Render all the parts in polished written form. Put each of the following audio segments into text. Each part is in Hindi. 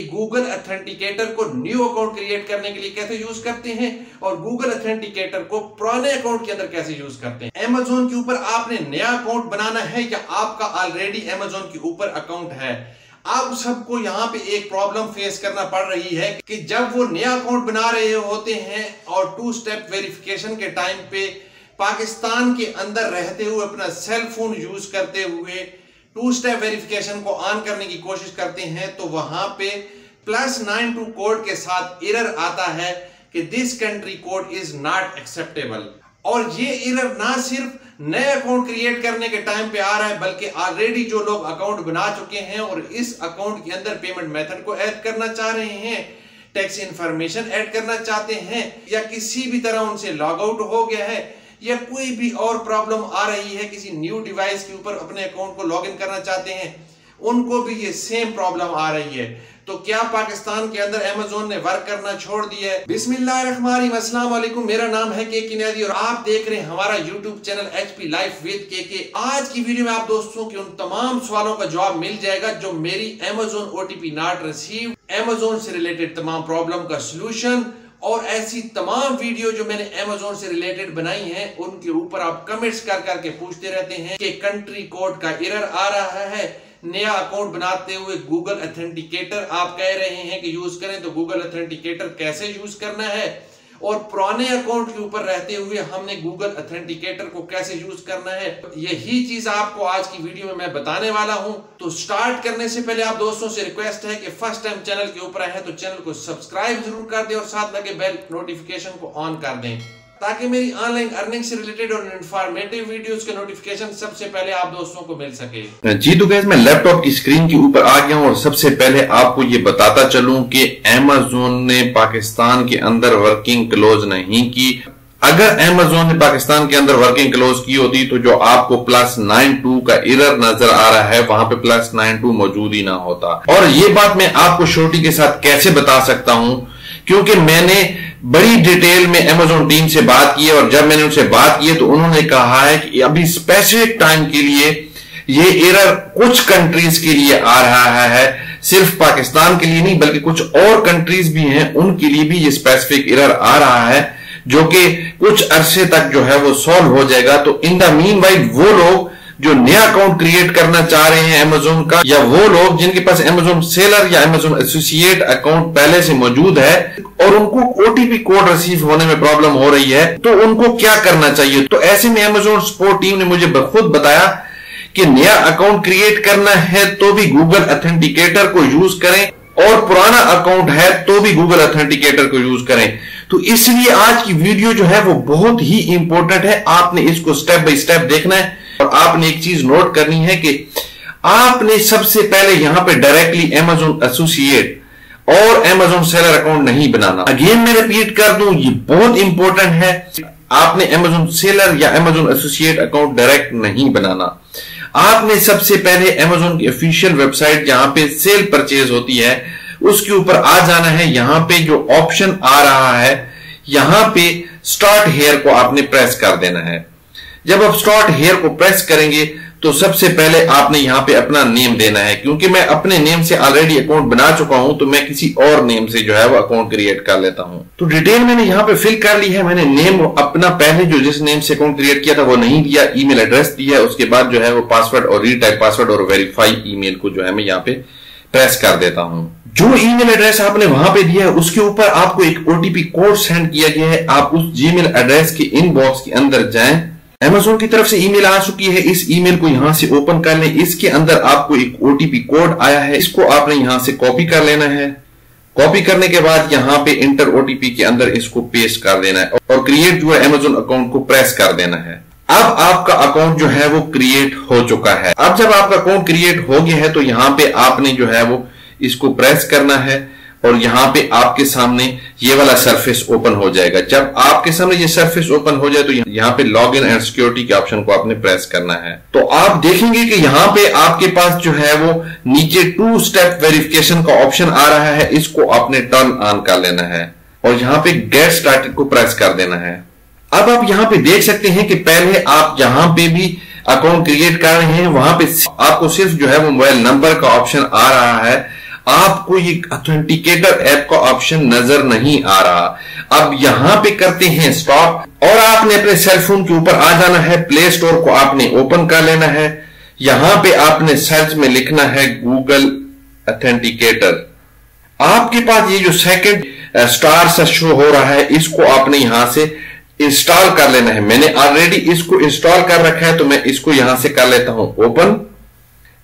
गूगल ऑथेंटिकेटर को न्यू अकाउंट क्रिएट करने के लिए कैसे यूज करते हैं और गूगल ऑथेंटिकेटर को पुराने अकाउंट के अंदर कैसे यूज करते हैं। Amazon के ऊपर आपने नया अकाउंट बनाना है या आपका ऑलरेडी Amazon के ऊपर अकाउंट है। आप सबको यहाँ पे एक प्रॉब्लम फेस करना पड़ रही है कि जब वो नया अकाउंट बना रहे होते हैं और 2 स्टेप वेरिफिकेशन के टाइम पे पाकिस्तान के अंदर रहते हुए अपना सेल फोन यूज करते हुए 2 स्टेप वेरिफिकेशन को ऑन करने की कोशिश करते हैं तो वहां पे +92 कोड के साथ एरर आता है कि this country code is not acceptable. और ये एरर ना सिर्फ नए अकाउंट क्रिएट करने के टाइम पे आ रहा है बल्कि ऑलरेडी जो लोग अकाउंट बना चुके हैं और इस अकाउंट के अंदर पेमेंट मेथड को ऐड करना चाह रहे हैं, टैक्स इंफॉर्मेशन ऐड करना चाहते हैं या किसी भी तरह उनसे लॉग आउट हो गया है या कोई भी और प्रॉब्लम आ रही है, किसी न्यू डिवाइस के ऊपर अपने अकाउंट को लॉग इन करना चाहते हैं, उनको भी ये सेम प्रॉब्लम आ रही है। तो क्या पाकिस्तान के अंदर Amazon ने वर्क करना छोड़ दिया है? बिस्मिल्लाहिर्रहमानिर्रहीम, अस्सलाम वालेकुम। मेरा नाम है के किनादी और आप देख रहे हैं हमारा YouTube channel HP life with के। आज की वीडियो में आप दोस्तों के उन तमाम सवालों का जवाब मिल जाएगा जो मेरी Amazon OTP not received, Amazon से रिलेटेड तमाम प्रॉब्लम का सलूशन और ऐसी तमाम वीडियो जो मैंने Amazon से रिलेटेड बनाई हैं उनके ऊपर आप कमेंट्स कर करके पूछते रहते हैं कि कंट्री कोड का एरर आ रहा है। नया अकाउंट बनाते हुए गूगल ऑथेंटिकेटर आप कह रहे हैं कि यूज करें, तो गूगल ऑथेंटिकेटर कैसे यूज करना है और पुराने अकाउंट के ऊपर रहते हुए हमने गूगल ऑथेंटिकेटर को कैसे यूज करना है, यही चीज आपको आज की वीडियो में मैं बताने वाला हूं। तो स्टार्ट करने से पहले आप दोस्तों से रिक्वेस्ट है कि फर्स्ट टाइम चैनल के ऊपर आए हैं तो चैनल को सब्सक्राइब जरूर कर दें और साथ लगे बेल नोटिफिकेशन को ऑन कर दें ताकि मेरी ऑनलाइन अर्निंग से रिलेटेड और इंफॉर्मेटिव वीडियोस के नोटिफिकेशन सबसे पहले आप दोस्तों को मिल सके। जी तो गाइस, मैं लैपटॉप की स्क्रीन के ऊपर आ गया हूं और सबसे पहले आपको ये बताता चलूं कि Amazon ने पाकिस्तान के अंदर वर्किंग क्लोज नहीं की। अगर Amazon ने पाकिस्तान के अंदर वर्किंग क्लोज की होती तो जो आपको +92 का एरर नजर आ रहा है वहां पे +92 मौजूद ही ना होता। और ये बात मैं आपको श्योरिटी के साथ कैसे बता सकता हूं, क्योंकि मैंने बड़ी डिटेल में Amazon टीम से बात की है और जब मैंने उनसे बात की है तो उन्होंने कहा है कि अभी स्पेसिफिक टाइम के लिए ये एरर कुछ कंट्रीज के लिए आ रहा है, सिर्फ पाकिस्तान के लिए नहीं बल्कि कुछ और कंट्रीज भी हैं उनके लिए भी ये स्पेसिफिक एरर आ रहा है जो कि कुछ अरसे तक जो है वो सॉल्व हो जाएगा। तो इन द मीन वाइल वो लोग जो नया अकाउंट क्रिएट करना चाह रहे हैं Amazon का या वो लोग जिनके पास Amazon सेलर या Amazon एसोसिएट अकाउंट पहले से मौजूद है और उनको OTP कोड रिसीव होने में प्रॉब्लम हो रही है तो उनको क्या करना चाहिए। तो ऐसे में Amazon सपोर्ट टीम ने मुझे खुद बताया कि नया अकाउंट क्रिएट करना है तो भी गूगल ऑथेंटिकेटर को यूज करें और पुराना अकाउंट है तो भी गूगल ऑथेंटिकेटर को यूज करें। तो इसलिए आज की वीडियो जो है वो बहुत ही इंपॉर्टेंट है, आपने इसको स्टेप बाय स्टेप देखना है और आपने एक चीज नोट करनी है कि आपने सबसे पहले यहां पे डायरेक्टली Amazon एसोसिएट और Amazon सेलर अकाउंट नहीं बनाना। अगेन मैं रिपीट कर दूं, ये बहुत इंपॉर्टेंट है, आपने Amazon सेलर या Amazon एसोसिएट अकाउंट डायरेक्ट नहीं बनाना। आपने सबसे पहले Amazon की ऑफिशियल वेबसाइट जहां पे सेल परचेज होती है उसके ऊपर आ जाना है। यहां पे जो ऑप्शन आ रहा है यहां पे स्टार्ट हेयर को आपने प्रेस कर देना है। जब आप स्टार्ट हेयर को प्रेस करेंगे तो सबसे पहले आपने यहां पे अपना नेम देना है। क्योंकि मैं अपने नेम से ऑलरेडी अकाउंट बना चुका हूं तो मैं किसी और नेम से जो है वो अकाउंट क्रिएट कर लेता हूं। तो डिटेल मैंने यहां पे फिल कर ली है। मैंने नेम अपना पहले जो जिस नेम से अकाउंट क्रिएट किया था वो नहीं दिया, ईमेल एड्रेस दिया, उसके बाद जो है वो पासवर्ड और रीटाइप पासवर्ड और वेरीफाई ईमेल को जो है मैं यहाँ पे प्रेस कर देता हूं। जो ईमेल एड्रेस आपने वहां पे दिया है उसके ऊपर आपको एक OTP कोड सेंड किया गया है। आप उस जीमेल एड्रेस के इनबॉक्स के अंदर जाएं, Amazon की तरफ से ईमेल आ चुकी है, इस ईमेल को यहां से ओपन कर लें। इसके अंदर आपको एक OTP कोड आया है, इसको आपने यहां से कॉपी कर लेना है। कॉपी करने के बाद यहां पे इंटर OTP के अंदर इसको पेस्ट कर देना है और क्रिएट जो है Amazon अकाउंट को प्रेस कर देना है। अब आपका अकाउंट जो है वो क्रिएट हो चुका है। अब जब आपका अकाउंट क्रिएट हो गया है तो यहां पे आपने जो है वो इसको प्रेस करना है और यहां पे आपके सामने ये वाला सरफेस ओपन हो जाएगा। जब आपके सामने ये सरफेस ओपन हो जाए तो यहाँ पे लॉग इन एंड सिक्योरिटी के ऑप्शन को आपने प्रेस करना है। तो आप देखेंगे कि यहाँ पे आपके पास जो है वो नीचे 2 स्टेप वेरिफिकेशन का ऑप्शन आ रहा है, इसको आपने टर्न ऑन कर लेना है और यहाँ पे गेट स्टार्टेड को प्रेस कर देना है। अब आप यहाँ पे देख सकते हैं कि पहले आप जहां पे भी अकाउंट क्रिएट कर रहे हैं वहां पे आपको सिर्फ जो है वो मोबाइल नंबर का ऑप्शन आ रहा है। आपको ये ऑथेंटिकेटर ऐप का ऑप्शन नजर नहीं आ रहा। अब यहां पे करते हैं स्टॉप और आपने अपने सेल फोन के ऊपर आ जाना है, प्ले स्टोर को आपने ओपन कर लेना है। यहां पे आपने सर्च में लिखना है गूगल ऑथेंटिकेटर। आपके पास ये जो सेकंड स्टार सा शो हो रहा है, इसको आपने यहां से इंस्टॉल कर लेना है। मैंने ऑलरेडी इसको इंस्टॉल कर रखा है, तो मैं इसको यहां से कर लेता हूं ओपन।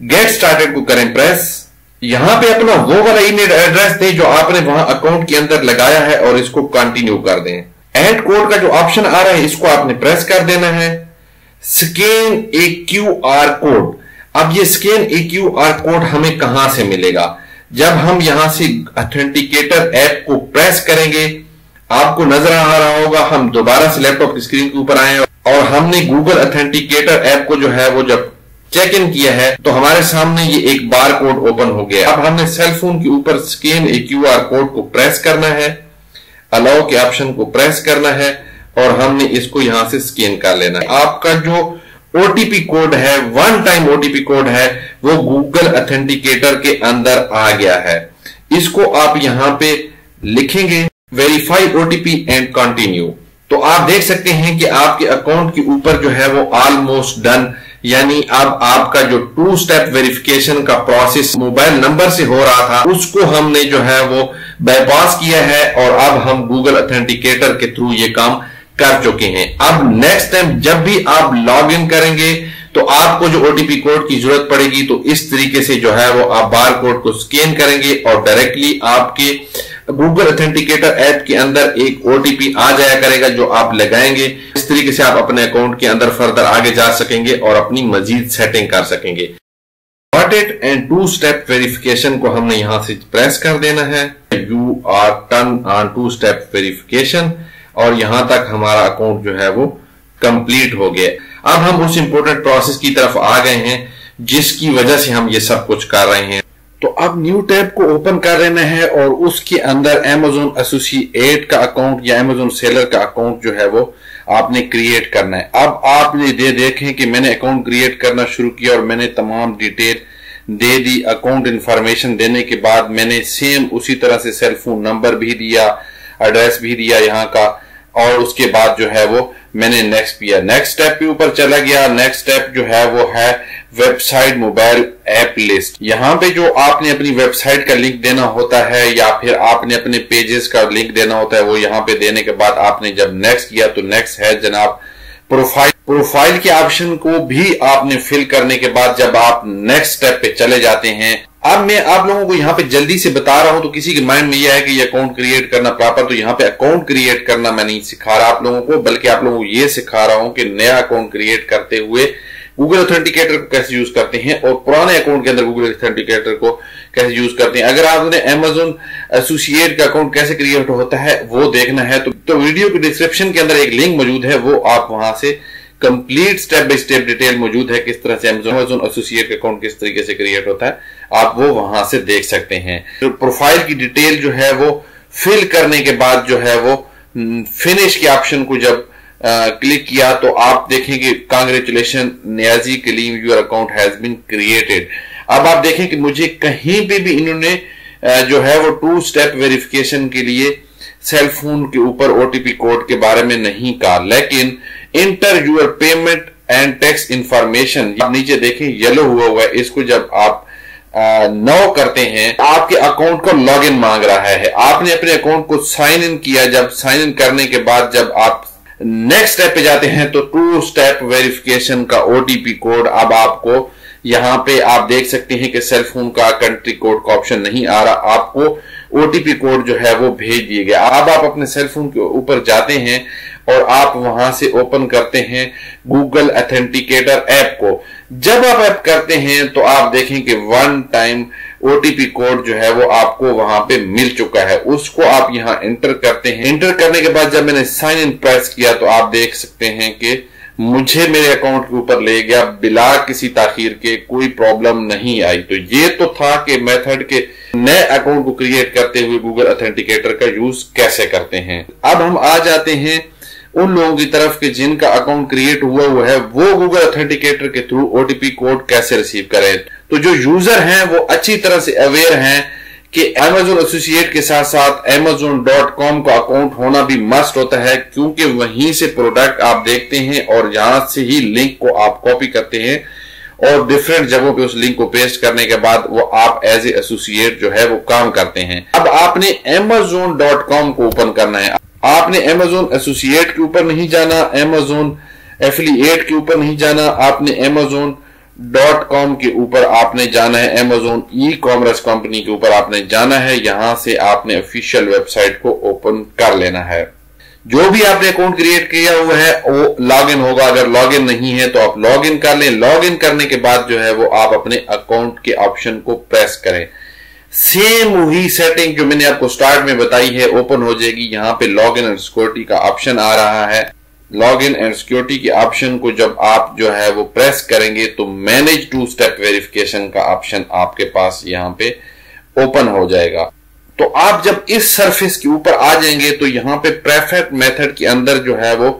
गेट स्टार्टेड को करें प्रेस। यहां पे अपना वो वाला ईमेल एड्रेस दें जो आपने वहां अकाउंट के अंदर लगाया है और इसको कंटिन्यू कर दें। ऐड कोड का जो ऑप्शन आ रहा है, इसको आपने प्रेस कर देना है। स्कैन ए QR कोड। अब ये स्कैन ए QR कोड हमें कहां से मिलेगा? जब हम यहां से ऑथेंटिकेटर ऐप को प्रेस करेंगे, आपको नजर आ रहा होगा, हम दोबारा से लैपटॉप की स्क्रीन के ऊपर आए और हमने गूगल ऑथेंटिकेटर ऐप को जो है वो जब चेक इन किया है तो हमारे सामने ये एक बार कोड ओपन हो गया। अब हमने सेल फोन के ऊपर स्कैन ए QR कोड को प्रेस करना है, अलाउ के ऑप्शन को प्रेस करना है और हमने इसको यहां से स्कैन कर लेना है। आपका जो OTP कोड है, वन टाइम OTP कोड है, वो गूगल ऑथेंटिकेटर के अंदर आ गया है। इसको आप यहां पे लिखेंगे वेरीफाई OTP एंड कंटिन्यू। तो आप देख सकते हैं कि आपके अकाउंट के ऊपर जो है वो ऑलमोस्ट डन, यानी अब आपका जो 2 स्टेप वेरिफिकेशन का प्रोसेस मोबाइल नंबर से हो रहा था, उसको हमने जो है वो बाईपास किया है और अब हम गूगल ऑथेंटिकेटर के थ्रू ये काम कर चुके हैं। अब नेक्स्ट टाइम जब भी आप लॉग इन करेंगे तो आपको जो OTP कोड की जरूरत पड़ेगी, तो इस तरीके से जो है वो आप बार कोड को स्कैन करेंगे और डायरेक्टली आपके गूगल ऑथेंटिकेटर ऐप के अंदर एक OTP आ जाया करेगा जो आप लगाएंगे। इस तरीके से आप अपने अकाउंट के अंदर फर्दर आगे जा सकेंगे और अपनी मजीद सेटिंग कर सकेंगे। Sorted and 2 स्टेप वेरिफिकेशन को हमने यहां से प्रेस कर देना है। You are turn on 2 step verification और यहां तक हमारा अकाउंट जो है वो कंप्लीट हो गया। अब हम उस इंपॉर्टेंट प्रोसेस की तरफ आ गए हैं जिसकी वजह से हम ये सब कुछ कर रहे हैं। तो अब न्यू टैब को ओपन कर लेना है और उसके अंदर Amazon एसोसिएट का अकाउंट या Amazon सेलर का अकाउंट जो है वो आपने क्रिएट करना है। अब आपने देखें कि मैंने अकाउंट क्रिएट करना शुरू किया और मैंने तमाम डिटेल दे दी। अकाउंट इंफॉर्मेशन देने के बाद मैंने सेम उसी तरह से सेल फोन नंबर भी दिया, एड्रेस भी दिया यहाँ का, और उसके बाद जो है वो मैंने नेक्स्ट किया। नेक्स्ट स्टेप के ऊपर चला गया। नेक्स्ट स्टेप जो है वो है वेबसाइट मोबाइल ऐप लिस्ट। यहाँ पे जो आपने अपनी वेबसाइट का लिंक देना होता है या फिर आपने अपने पेजेस का लिंक देना होता है, वो यहाँ पे देने के बाद आपने जब नेक्स्ट किया तो नेक्स्ट है जनाब प्रोफाइल के ऑप्शन को भी आपने फिल करने के बाद जब आप नेक्स्ट स्टेप पे चले जाते हैं। अब मैं आप लोगों को यहाँ पे जल्दी से बता रहा हूं तो किसी के माइंड में यह है कि ये अकाउंट क्रिएट करना प्रॉपर, तो यहाँ पे अकाउंट क्रिएट करना मैं नहीं सिखा रहा आप लोगों को, बल्कि आप लोगों को ये सिखा रहा हूं कि नया अकाउंट क्रिएट करते हुए गूगल ऑथेंटिकेटर को कैसे यूज करते हैं और पुराने अकाउंट के अंदर गूगल ऑथेंटिकेटर को कैसे यूज करते हैं। अगर आपने Amazon एसोसिएट का अकाउंट कैसे क्रिएट होता है वो देखना है तो वीडियो के डिस्क्रिप्शन के अंदर एक लिंक मौजूद है, वो आप वहां से complete step by step detail मौजूद है किस तरह से Amazon एसोसिएट का अकाउंट किस तरीके से क्रिएट होता है, आप वो वहां से देख सकते हैं। तो प्रोफाइल की डिटेल जो है वो फिल करने के बाद जो है वो फिनिश के ऑप्शन को जब क्लिक किया तो आप देखेंगे congratulation Niyazi Kalim, your account has been created. अब आप देखें कि मुझे कहीं पे भी इन्होंने जो है वो 2 स्टेप वेरिफिकेशन के लिए सेल फोन के ऊपर OTP कोड के बारे में नहीं कहा, लेकिन enter your payment and tax information आप नीचे देखें येलो हुआ है, इसको जब आप नो करते हैं आपके अकाउंट को लॉगिन मांग रहा है। आपने अपने अकाउंट को साइन इन किया, जब साइन इन करने के बाद जब आप नेक्स्ट स्टेप पे जाते हैं तो 2 स्टेप वेरिफिकेशन का OTP कोड अब आपको यहां पे आप देख सकते हैं कि सेल फोन का कंट्री कोड का ऑप्शन नहीं आ रहा, आपको OTP कोड जो है वो भेज दिए गया। अब आप अपने सेल फोन के ऊपर जाते हैं और आप वहां से ओपन करते हैं गूगल ऑथेंटिकेटर ऐप को। जब आप ऐप करते हैं तो आप देखें कि वन टाइम OTP कोड जो है वो आपको वहां पे मिल चुका है, उसको आप यहां एंटर करते हैं। एंटर करने के बाद जब मैंने साइन इन प्रेस किया तो आप देख सकते हैं कि मुझे मेरे अकाउंट के ऊपर ले गया बिला किसी ताखीर के, कोई प्रॉब्लम नहीं आई। तो ये तो था कि मेथड के नए अकाउंट को क्रिएट करते हुए गूगल ऑथेंटिकेटर का यूज कैसे करते हैं। अब हम आ जाते हैं उन लोगों की तरफ के जिनका अकाउंट क्रिएट हुआ है वो गूगल ऑथेंटिकेटर के थ्रू OTP कोड कैसे रिसीव करें। तो जो यूजर हैं वो अच्छी तरह से अवेयर हैं कि Amazon एसोसिएट के साथ साथ Amazon.com का अकाउंट होना भी मस्ट होता है, क्योंकि वहीं से प्रोडक्ट आप देखते हैं और यहां से ही लिंक को आप कॉपी करते हैं और डिफरेंट जगहों पे उस लिंक को पेस्ट करने के बाद वो आप एज ए एसोसिएट जो है वो काम करते हैं। अब आपने Amazon.com को ओपन करना है। आपने Amazon एसोसिएट के ऊपर नहीं जाना, Amazon एफिलिएट के ऊपर नहीं जाना, आपने Amazon.com के ऊपर आपने जाना है, Amazon ई कॉमर्स कंपनी के ऊपर आपने जाना है। यहां से आपने ऑफिशियल वेबसाइट को ओपन कर लेना है। जो भी आपने अकाउंट क्रिएट किया हुआ है वो लॉगिन होगा, अगर लॉगिन नहीं है तो आप लॉगिन कर लें। लॉगिन करने के बाद जो है वो आप अपने अकाउंट के ऑप्शन को प्रेस करें। सेम वही सेटिंग जो मैंने आपको स्टार्ट में बताई है ओपन हो जाएगी। यहां पे लॉगिन एंड सिक्योरिटी का ऑप्शन आ रहा है। लॉगिन एंड सिक्योरिटी के ऑप्शन को जब आप जो है वो प्रेस करेंगे तो मैनेज 2 स्टेप वेरिफिकेशन का ऑप्शन आपके पास यहां पे ओपन हो जाएगा। तो आप जब इस सरफेस के ऊपर आ जाएंगे तो यहां पे प्रेफर्ड मेथड के अंदर जो है वो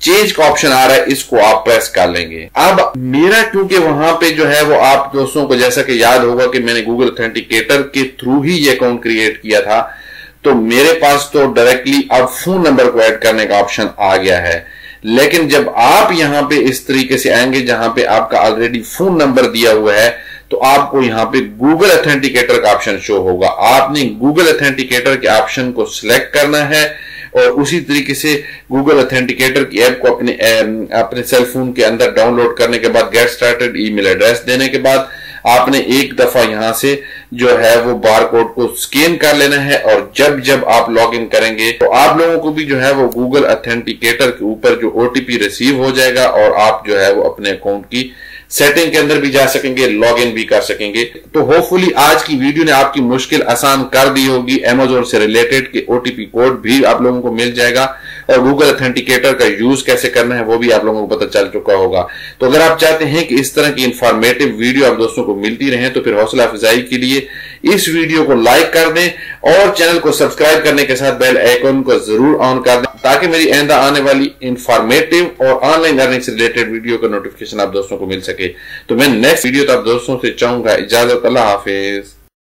चेंज का ऑप्शन आ रहा है, इसको आप प्रेस कर लेंगे। अब मेरा क्योंकि वहां पे जो है वो आप दोस्तों को जैसा कि याद होगा कि मैंने गूगल ऑथेंटिकेटर के थ्रू ही ये अकाउंट क्रिएट किया था, तो मेरे पास तो डायरेक्टली अब फोन नंबर को ऐड करने का ऑप्शन आ गया है। लेकिन जब आप यहां पे इस तरीके से आएंगे जहां पे आपका ऑलरेडी फोन नंबर दिया हुआ है तो आपको यहां पे गूगल ऑथेंटिकेटर का ऑप्शन शो होगा। आपने गूगल ऑथेंटिकेटर के ऑप्शन को सिलेक्ट करना है और उसी तरीके से गूगल ऑथेंटिकेटर की ऐप को अपने सेल फोन के अंदर डाउनलोड करने के बाद गेट स्टार्टेड ईमेल एड्रेस देने के बाद आपने एक दफा यहां से जो है वो बारकोड को स्कैन कर लेना है और जब जब आप लॉगिन करेंगे तो आप लोगों को भी जो है वो गूगल ऑथेंटिकेटर के ऊपर जो ओटीपी रिसीव हो जाएगा और आप जो है वो अपने अकाउंट की सेटिंग के अंदर भी जा सकेंगे, लॉगिन भी कर सकेंगे। तो होपफुली आज की वीडियो ने आपकी मुश्किल आसान कर दी होगी। Amazon से रिलेटेड के ओटीपी कोड भी आप लोगों को मिल जाएगा और गूगल ऑथेंटिकेटर का यूज कैसे करना है वो भी आप लोगों को पता चल चुका होगा। तो अगर आप चाहते हैं कि इस तरह की इंफॉर्मेटिव वीडियो आप दोस्तों को मिलती रहे तो फिर हौसला अफजाई के लिए इस वीडियो को लाइक कर दें और चैनल को सब्सक्राइब करने के साथ बेल आइकन को जरूर ऑन कर दें ताकि मेरी आइंदा आने वाली इंफॉर्मेटिव और ऑनलाइन अर्निंग से रिलेटेड वीडियो का नोटिफिकेशन आप दोस्तों को मिल सके। तो मैं नेक्स्ट वीडियो तो आप दोस्तों से चाहूंगा इजाजत, अल्लाह हाफिज।